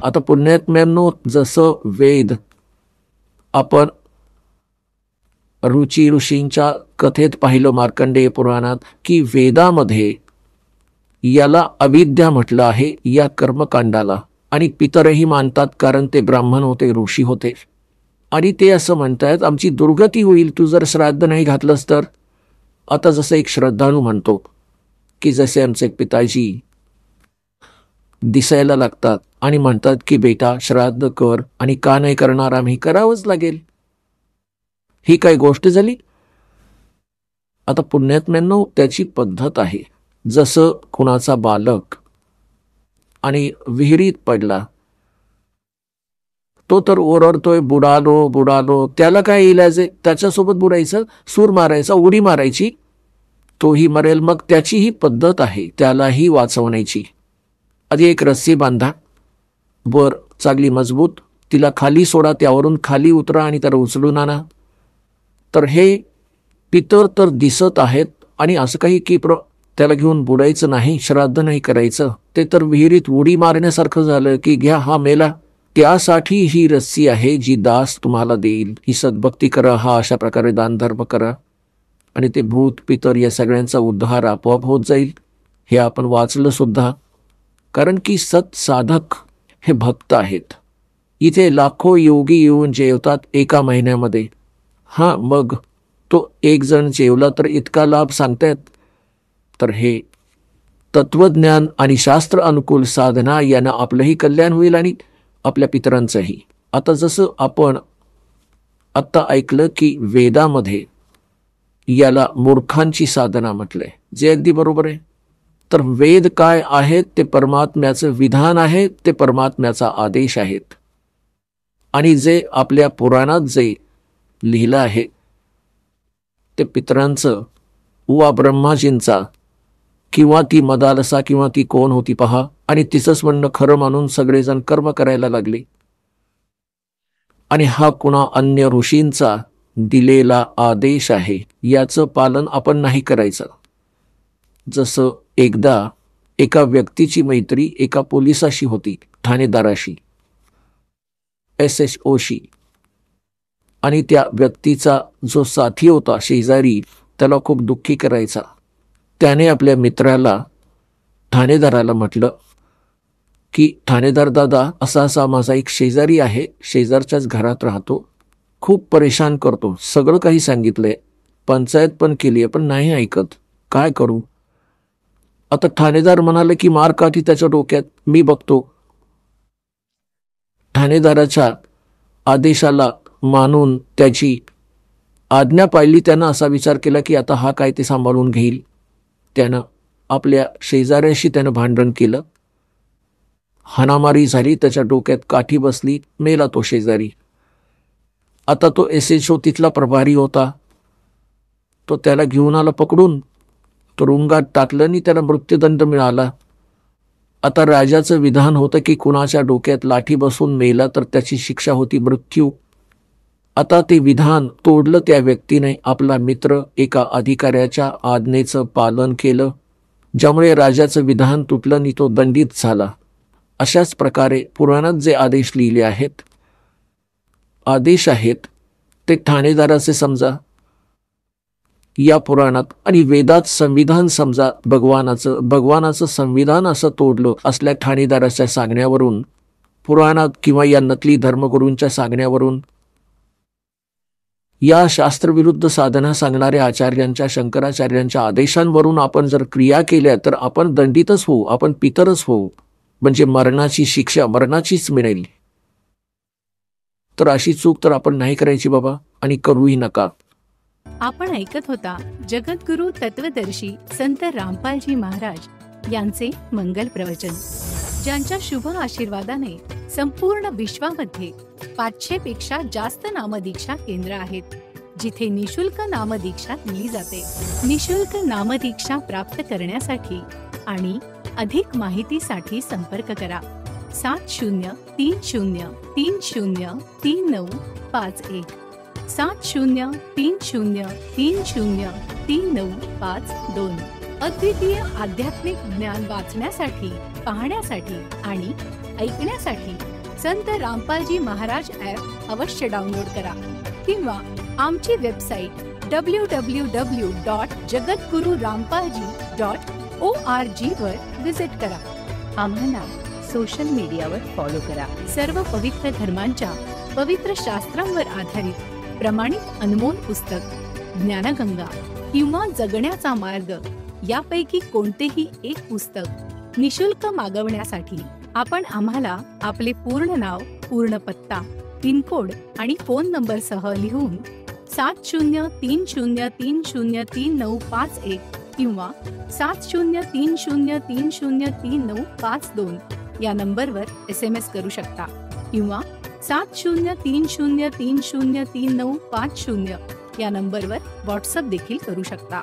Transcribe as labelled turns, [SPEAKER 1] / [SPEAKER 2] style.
[SPEAKER 1] आता पुण्यात्म्यांनो, जसं वेद आपण रुची ऋषींच्या कथेत पाहिलं मार्कंडेय पुराणात, की वेदामध्ये याला अविद्या म्हटलं आहे या कर्मकांडाला. आणि पितरही मानतात, कारण ते ब्राह्मण होते, ऋषी होते. आणि ते असं म्हणतायत आमची दुर्गती होईल तू जर श्राद्ध नाही घातलंस तर. आता जसं एक श्रद्धाळू म्हणतो की जसे आमचे पिताजी दिसायला लागतात आणि म्हणतात की बेटा श्राद्ध कर, आणि का नाही करणार, आम्ही करावंच लागेल. ही काय गोष्ट झाली. आता पुण्यात्म्यांनो, त्याची पद्धत आहे. जसं कुणाचा बालक आणि विहिरीत पडला, तो तर ओरडतोय बुडालो बुडालो, त्याला काय इलाज आहे, त्याच्यासोबत बुडायचं, सूर मारायचा, उडी मारायची, तोही मरेल. मग त्याची ही पद्धत आहे त्यालाही वाचवण्याची. आधी एक रस्सी बांधा, वर चांगली मजबूत, तिला खाली सोडा, त्यावरून खाली उतरा आणि त्याला उचलून आणा. तर हे पितर तर दिसत आहेत, आणि असं काही की त्याला घेऊन बुडायचं नाही, श्राद्ध नाही करायचं, ते तर विहिरीत उडी मारण्यासारखं झालं की घ्या हा मेला. त्यासाठी ही रस्सी आहे जी दास तुम्हाला देईल. ही सद्भक्ती करा, हा अशा प्रकारे दानधर्म करा, आणि ते भूत पितर या सगळ्यांचा उद्धार आपोआप होत जाईल. हे आपण वाचलं सुद्धा. कारण की सत्साधक हे भक्त आहेत. इथे लाखो योगी येऊन जेवतात एका महिन्यामध्ये. हां, मग तो एक जण जेवला तर इतका लाभ सांगतायत. तर हे तत्वज्ञान आणि शास्त्र अनुकूल साधना यानं आपलंही कल्याण होईल आणि आपल्या पितरांचंही. आता जसं आपण आत्ता ऐकलं की वेदामध्ये याला मूर्खांची साधना म्हटलंय, जे अगदी बरोबर आहे. तर वेद काय आहेत, ते परमात्म्याचं विधान आहे, ते परमात्म्याचा आदेश आहेत. आणि जे आपल्या पुराणात जे लिहिलं आहे ते पितरांचं वा ब्रह्माजींचा, किंवा ती मदालसा किंवा ती कोण होती पहा, आणि तिचंच म्हणणं खरं मानून सगळेजण कर्म करायला लागले. आणि हा कुणा अन्य ऋषींचा दिलेला आदेश आहे, याचं पालन आपण नाही करायचं. जसं एकदा एका व्यक्तीची मैत्री एका पोलिसाशी होती, ठाणेदाराशी, SHOशी. आणि त्या व्यक्तीचा जो साथी होता शेजारी, त्याला खूप दुःखी करायचा. त्याने आपल्या मित्राला, ठाणेदाराला म्हटलं की ठाणेदार दादा, असा असा माझा एक शेजारी आहे, शेजारच्याच घरात राहतो, खूप परेशान करतो, सगळं काही सांगितलंय, पंचायत पण केली आहे, पण नाही ऐकत, काय करू. आता ठाणेदार म्हणाले की मार काठी त्याच्या डोक्यात, मी बघतो. ठाणेदाराच्या आदेशाला मानून त्याची आज्ञा पाळली. त्यानं असा विचार केला की आता हा काय ते सांभाळून घेईल. त्यानं आपल्या शेजाऱ्याशी त्यानं भांडण केलं, हाणामारी झाली, त्याच्या डोक्यात काठी बसली, मेला तो शेजारी. आता तो SHO तिथला प्रभारी होता, तो त्याला घेऊन आला पकडून, तुरुंगात टाकलं आणि त्याला मृत्यूदंड मिळाला. आता राजाचं विधान होतं की कुणाच्या डोक्यात लाठी बसून मेला तर त्याची शिक्षा होती मृत्यू. आता ते विधान तोडलं त्या व्यक्तीने. आपला मित्र एका अधिकाऱ्याच्या आज्ञेचं पालन केलं, ज्यामुळे राजाचं विधान तुटलं आणि तो दंडित झाला. अशाच प्रकारे पुराणात जे आदेश लिहिले आहेत, आदेश आहेत ते ठाणेदाराचे समजा या पुराणात, आणि वेदात संविधान समजा भगवानाचं संविधान असं तोडलं असल्या ठाणेदाराच्या सांगण्यावरून, पुराणात किंवा या नकली धर्मगुरूंच्या सांगण्यावरून, या शास्त्रविरुद्ध साधना सांगणाऱ्या आचार्यांच्या, शंकराचार्यांच्या आदेशांवरून आपण जर क्रिया केल्या तर आपण दंडितच होऊ, आपण पितरच होऊ, म्हणजे मरणाची शिक्षा मरणाचीच मिळेल. तर अशी चूक तर आपण नाही करायची बाबा, आणि करूही नका.
[SPEAKER 2] आपण ऐकत होता जगद्गुरु तत्वदर्शी संत रामपालजी महाराज यांचे मंगल प्रवचन, ज्यांच्या शुभ आशीर्वादाने संपूर्ण विश्वामध्ये 500 पेक्षा जास्त नामदीक्षा केंद्र आहेत, जिथे निशुल्क नामदीक्षा दिली जाते. निशुल्क नामदीक्षा प्राप्त करण्यासाठी आणि अधिक माहितीसाठी संपर्क करा 7030303951 7030303952. अद्वितीय आध्यात्मिक ज्ञान वाचण्यासाठी, पाहण्यासाठी आणि ऐकण्यासाठी संत रामपालजी महाराज ॲप अवश्य डाउनलोड करा किंवा आमची वेबसाईट www.jagatgururampalji.org वर विजिट करा. आम्हाला सोशल मीडियावर फॉलो करा. सर्व पवित्र धर्मांच्या पवित्र शास्त्रांवर आधारित प्रमाणित अनमोल पुस्तक ज्ञानगंगा किंवा जगण्याचा मार्ग यापैकी कोणतेही एक पुस्तक निशुल्क मागवण्यासाठी आपण आम्हाला आपले पूर्ण नाव, पूर्ण पत्ता, पिनकोड आणि फोन नंबर सह लिहून 7030303951 किंवा 7030303952 या नंबरवर SMS करू शकता किंवा 7030303950 या नंबरवर व्हॉट्सअप देखील करू शकता.